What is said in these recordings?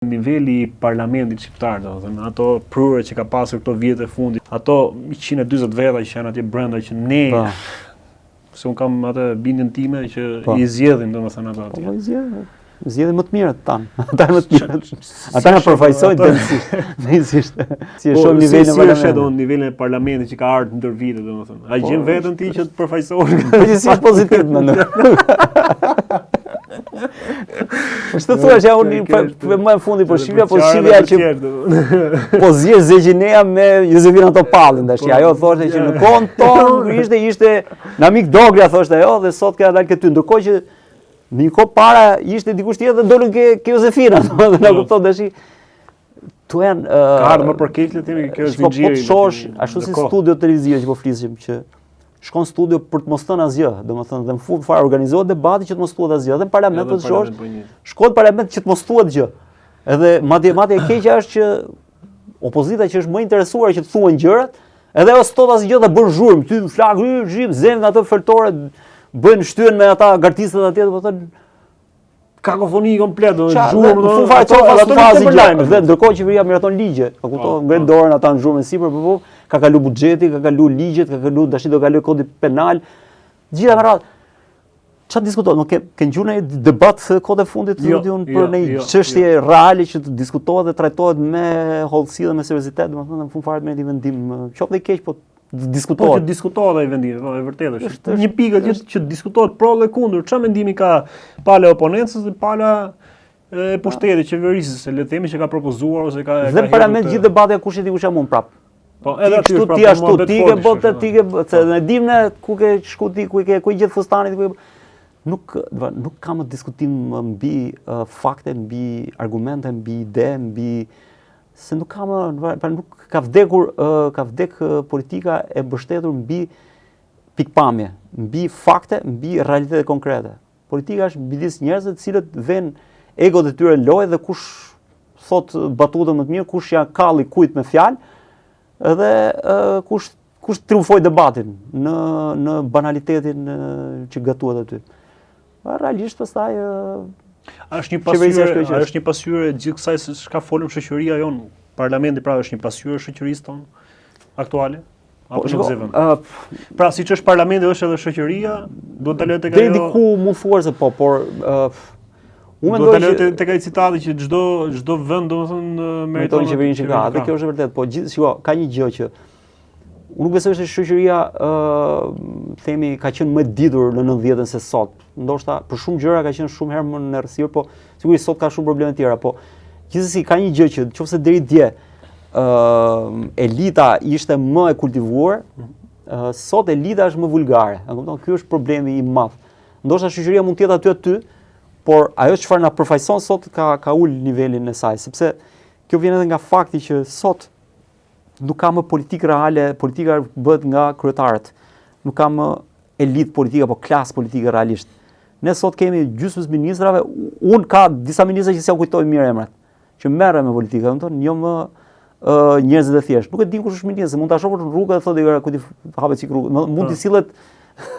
Niveli i parlamentit shqiptar, domethënë, ato prurë që ka pasur këto vjet e fundit, ato 140 veta që janë atje brenda që ne se un kam atë bindjen time që i zgjedhin domethënë ato atje. Po i zgjedhin më të mirët tanë. Ata më të mirët. Ata na përfaqësojnë dëmësisht. Si e shoh nivelin e parlamentit. Nivelin e parlamentit që ka ardhur ndër vite domethënë. Ai gjen veten ti që të përfaqësohesh. Përgjithsisht pozitiv mendoj. Ç'të thua që unë më në fundi po Shqipja, po Shqipja që po zgjesh Zegjinea me Josefina Topallin tash. Ajo thoshte që në kohën tonë ishte Namik Dogria thoshte ajo dhe sot ka dalë këty, ndërkohë që në një kohë para ishte dikush tjetër dhe dolën ke Josefina, domethënë na kupton tash. Tu janë ka ardhur më për keq themi kjo është zinxhiri. Po të shohësh ashtu si studio televizive që po flisim që shkon studio për të mos thënë asgjë, domethënë dhe në fund fare organizohet debati që të mos thuhet asgjë, edhe në parlament po të shohësh, shkon në parlament që të mos thuhet gjë. Edhe madje e keqja është që opozita që është më interesuar që të thuhen gjërat, edhe ajo s'thot asgjë dhe bën zhurmë, ty flak, zhim, zemën ato foltore, bën shtyen me ata gartistat atje, domethënë kakofoni komplet, zhurmë, në fund fare çfarë ato fazi dhe ndërkohë qeveria miraton ligje, e kupton, ngren dorën ata në zhurmën sipër, po ka kalu buxheti, ka kalu ligjet, ka kalu tash do kaloj kodi penal. Gjitha me radhë. Çfarë diskutohet? Nuk ke ngjuar një debat kohë të fundit për një çështje reale që të diskutohet dhe trajtohet me hollësi dhe me seriozitet, domethënë në fund fare merret një vendim qoftë i keq, po diskutohet. Po që diskutohet ai vendim, po e vërtetë është. Një pikë që diskutohet pro dhe kundër. Çfarë mendimi ka pala e oponencës dhe pala e pushtetit qeverisë, se le të themi që ka propozuar ose ka dhe në parlament gjithë debate kush e di kush jam unë prap. Po edhe ashtu ti ashtu ti ke botë ti ke se ne dim ne ku ke shku ti ku i gjet fustanit ku nuk kam diskutim mbi fakte, mbi argumente, mbi ide, mbi se nuk kam nuk ka vdek politika e mbështetur mbi pikpamje, mbi fakte, mbi realitete konkrete. Politika është midis njerëzve të cilët vënë egot e tyre në lojë dhe kush thot batutën më të mirë, kush ja kalli kujt me fjalë. Edhe kush triumfoi debatin në banalitetin që gatuhet aty. Realisht pastaj është një pasqyrë gjithë kësaj se çka folëm shoqëria jon, parlamenti pra është një pasqyrë e shoqërisë tonë aktuale. Apo nuk zëvon. Pra siç është parlamenti është edhe shoqëria, duhet ta lëtë tek ajo. Deri diku mund thuar se po, por unë mendoj që tek ai citati që çdo vend domethënë meriton qeverinë që ka. Atë kjo është vërtet, po shiko, ka një gjë që unë nuk besoj se shoqëria themi ka qenë më ditur në 90-ën se sot. Ndoshta për shumë gjëra ka qenë shumë herë më në errësirë, po sigurisht sot ka shumë probleme tjera, po gjithsesi ka një gjë që nëse deri dje elita ishte më e kultivuar, sot elita është më vulgare. E kupton? Ky është problemi i madh. Ndoshta shoqëria mund të jetë aty, por ajo çfarë na përfaqëson sot ka ul nivelin e saj, sepse kjo vjen edhe nga fakti që sot nuk ka më politikë reale, politika bëhet nga kryetarët. Nuk ka më elitë politike apo klasë politike realisht. Ne sot kemi gjysmës ministrave, unë ka disa ministra që s'ja kujtoj mirë emrat, që merren me politikë, domethënë jo më njerëzit e thjeshtë. Nuk e di kush është ministri, mund ta shohësh në rrugë dhe thotë ku ti hapet sik rrugë. Mund të sillet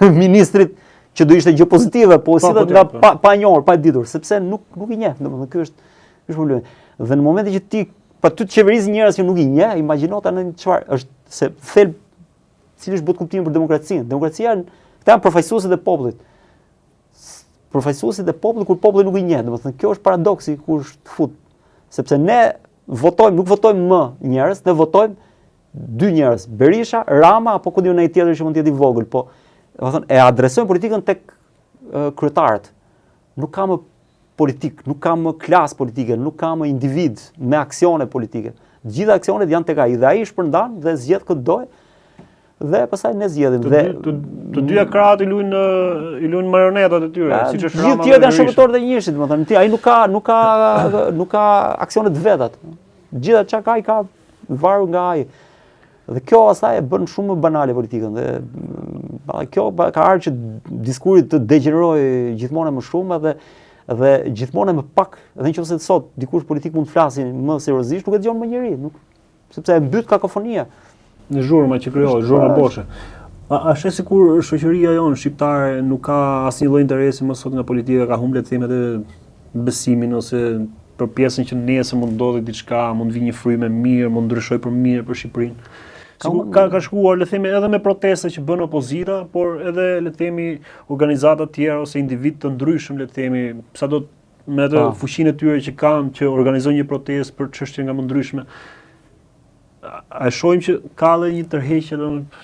ministrit që do ishte gjë pozitive, po sillet nga pa njohur, pa ditur, sepse nuk i njeh, domethënë ky është problemi. Dhe në momentin që ti pa ty të qeverisë njerëz që nuk i njeh, imagjino tani çfarë është se thelb cili është but kuptimi për demokracinë. Demokracia këta janë përfaqësuesit e popullit. Përfaqësuesit e popullit kur populli nuk i njeh, domethënë kjo është paradoksi kur të fut. Sepse ne votojmë, nuk votojmë më njerëz, ne votojmë dy njerëz, Berisha, Rama apo ku diun ai tjetër që mund të jetë i vogël, po domethënë e adresojmë politikën tek kryetarët. Nuk ka më politik, nuk ka më klasë politike, nuk ka më individ me aksione politike. Gjitha aksionet janë tek ai dhe ai shpërndan dhe zgjedh këtë doj dhe pastaj ne zgjedhim dhe të dyja krahët i luajnë marionetat e tyre, siç është Rama. Gjithë tjerët janë shërbëtorë të njëjtit, domethënë ai nuk ka aksione të veta. Gjithë çka ka ai ka varur nga ai. Dhe kjo asaj e bën shumë më banale politikën dhe kjo ka ardhur që diskuri të degenerojë gjithmonë më shumë dhe gjithmonë më pak, edhe nëse sot dikush politik mund të flasin më seriozisht, nuk e dëgjon më njëri, sepse e mbyt kakofonia. Në zhurma që krijohet, zhurma boshe. A është sikur shoqëria jonë shqiptare nuk ka asnjë lloj interesi më sot nga politika, ka humbur le të them edhe besimin ose për pjesën që nesër mund ndodhi diçka, mund vi një frymë mirë, mund ndryshoj për mirë për Shqipërinë. Ka shkuar, le të themi, edhe me protesta që bën opozita, por edhe le të themi organizata të tjera ose individ të ndryshëm, le të themi, sado me atë fuqinë e tyre që kanë që organizojnë një protestë për çështje nga më ndryshme. A shohim që ka edhe një tërheqje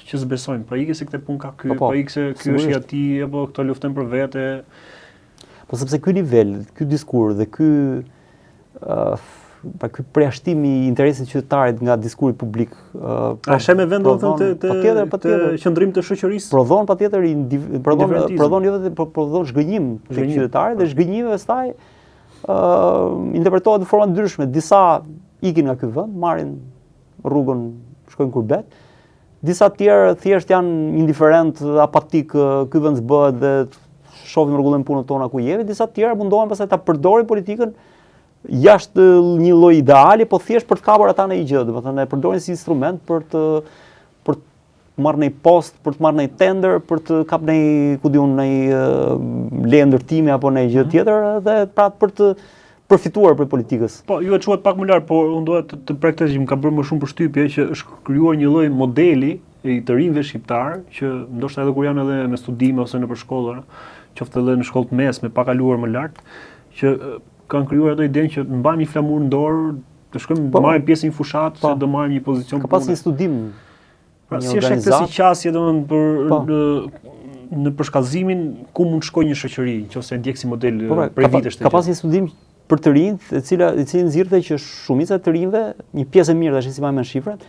që s'besojmë. Pa ikë se këtë punë ka ky, pa ikë se ky është i atij apo këto luftojnë për vete. Po sepse ky nivel, ky diskur dhe ky ky përjashtim i interesit qytetarit nga diskurri publik. A shem me vend të qëndrim të shoqërisë? Prodhon patjetër prodhon jo vetëm prodhon zhgënjim tek qytetarit dhe zhgënjimi pastaj interpretohet në forma ndryshme. Disa ikin nga ky vend, marrin rrugën, shkojnë kurbet. Disa tjerë thjesht janë indiferent, apatik, ky vend s'bëhet dhe shohim rregullojmë punën tona ku jemi. Disa tjerë mundohen pastaj ta përdorin politikën jashtë një lloj ideali, po thjesht për të kapur ata në një gjë, domethënë e përdorin si instrument për të marrë një post, për të marrë një tender, për të kapur një, ku diun, një leje ndërtimi apo një gjë tjetër dhe pra për të përfituar për politikës. Po, ju e quhet pak më lart, por unë dua të prektes që më ka bërë më shumë përshtypje që është krijuar një lloj modeli i të rinjve shqiptar që ndoshta edhe kur janë edhe me studime ose nëpër shkolla, qoftë edhe në shkollë të mesme, pa kaluar më lart, që kanë krijuar ato idenë që mbajmë një flamur në dorë, të shkojmë të marrim pjesë në një fushat, se do marrim një pozicion. Ka pas një studim. Pra si është këtë si qasje në përshkallëzimin ku mund të shkojë një shoqëri, nëse e ndjek si model për vitesh. Ka pas një studim për të rinjt, i cili nxirrte që shumica e të rinjve, një pjesë e mirë tash si më shifrat,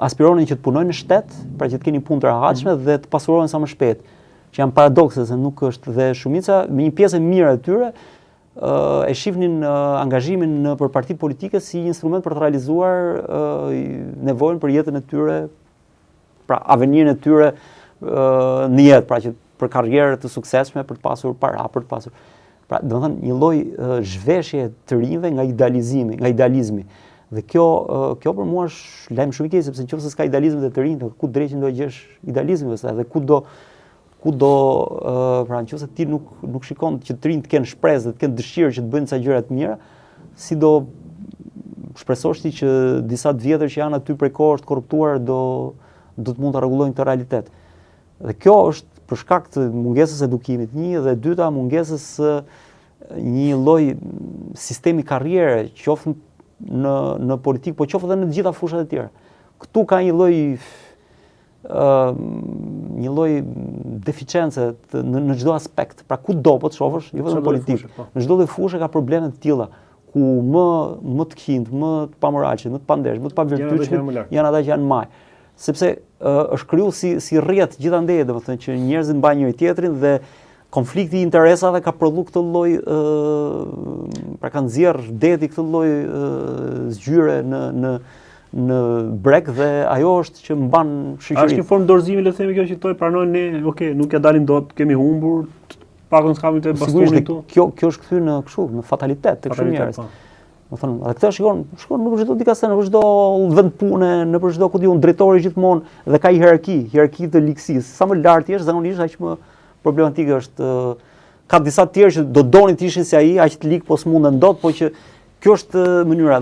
aspironin që të punojnë në shtet, pra që të kenë punë të rahatshme dhe të pasurohen sa më shpejt. Që janë paradokse se nuk është dhe shumica, me një pjesë e mirë e tyre, e shihnin angazhimin për parti politike si instrument për të realizuar nevojën për jetën e tyre, pra avenirin e tyre në jetë, pra që për karrierë të suksesshme, për të pasur para, për të pasur. Pra, domethënë një lloj zhveshje të rinjve nga idealizmi. Dhe kjo për mua është lajm shumë i keq, sepse nëse s'ka idealizëm të rinjve, ku drejtin do gjesh idealizmin pastaj dhe kudo pra nëse ti nuk shikon që të rinjt të kenë shpresë, të kenë dëshirë që të bëjnë ca gjëra të mira, si do shpresosh ti që disa të vjetër që janë aty prej kohës të korruptuar do të mund ta rregullojnë këtë realitet. Dhe kjo është për shkak të mungesës edukimit, një dhe dyta mungesës një lloj sistemi karriere, qoftë në politikë, po qoftë edhe në të gjitha fushat e tjera. Këtu ka një lloj deficiencë në çdo aspekt. Pra kudo po të shohësh, jo vetëm në politikë, në çdo lloj fushë ka probleme të tilla, ku më të qinj, më të pamoralshëm, më të pandesh, më të pavirtytshëm janë ata që janë maj. Sepse është krijuar si rrjet gjithandej, domethënë që njerëzit mbajnë njëri tjetrin dhe konflikti i interesave ka prodhuar këtë lloj pra ka nxjerr deti këtë lloj zgjyre në breg dhe ajo është që mban shoqërinë. Është një formë dorëzimi, le të themi, kjo që toi pranojnë ne, okay, nuk ja dalim dot, kemi humbur, pakon s'kam të bastonit këtu. Kjo është kthyer në kështu, në fatalitet tek shumë njerëz. Do thonë, edhe këtë shikon në çdo dikastë, në çdo vend pune, në çdo ku diun drejtori gjithmonë dhe ka hierarki të ligësisë. Sa më lart je, zakonisht aq më problematike është. Ka disa të tjerë që do donin të ishin si ai, aq të ligë, po s'munden dot, po që kjo është mënyra